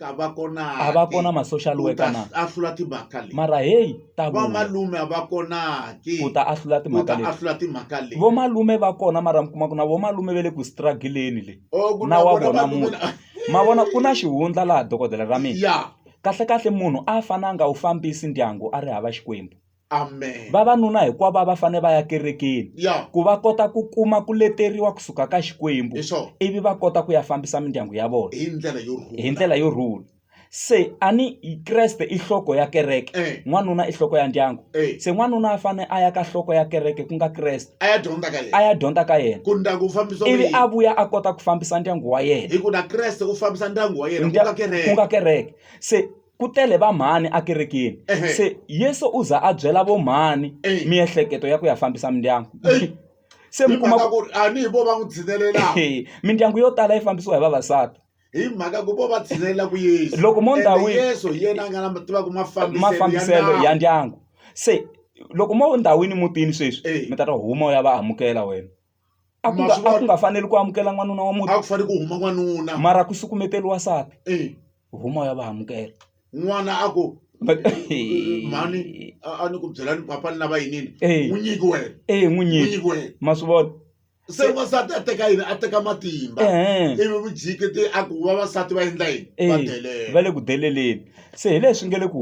a va kona a va kona ma-social worker na a hlula timhaka leti mara hey ta va vuya malume a va kona ku ta a hlula ku timhaka ta a leti hlula timhaka leti vo malume va kona mara mi kuma ku na vo malume ve le ku struggle-eni le ku na wa vona vona malume muti ma vona ku na xihundla laha dokodela ra mina ya kahle munhu a fananga u fambisi ndyangu a ri hava xikwembu amen vavanuna hinkwavo va fane va ya kerekeni ya ku va kota ku kuma ku leteriwa kusuka ka xikwembu hi swona ivi va kota ku ya fambisa mindyangu ya vona hi ndlela yo hi rhula ndlela yo rhula se ani kreste i nhloko ya kereke n'wanuna i nhloko ya ndyangu se n'wanuna a fane a ya ka nhloko ya kereke ku nga kreste a ya dyondza ka a yena ya dyondza ka yena ku ndyangu wu fambisa ivi a vuya a kota ku fambisa ndyangu wa yena hi ku na kreste u fambisa ndyangu wa yena ku nga kereke se ku tele va mhani a kerekeni se yesu u za a byela vo mhani miehleketo ya ku ya fambisa mindyangu se mi kuma ku a ni hi vo va n'wi tshinelela mindyangu yo tala yi fambisiwa hi vavasati hi mhaka ku vo va tshinelela ku yesu loko mo ndhawini yesu hi yena a nga na tiva ku mafambiselo ya ndyangu se loko mo ndhawini mutini sweswi mi ta ta huma ya va amukela wena a ku nga fanele ku amukela n'wanuna wa muti a ku fanele ku huma n'wanuna mara ku sukumeteliwa sati huma ya va amukela n'wana a ku mhani a ni ku byelani papa ni lava yinini n'wi nyiki wena n'wi nyiki wena ma swi vona se n'wansati a teka yini a teka matimba ivi vujiketi a ku vavasati va endla yini va delela va le ku deleleni se hi leswi nge le ku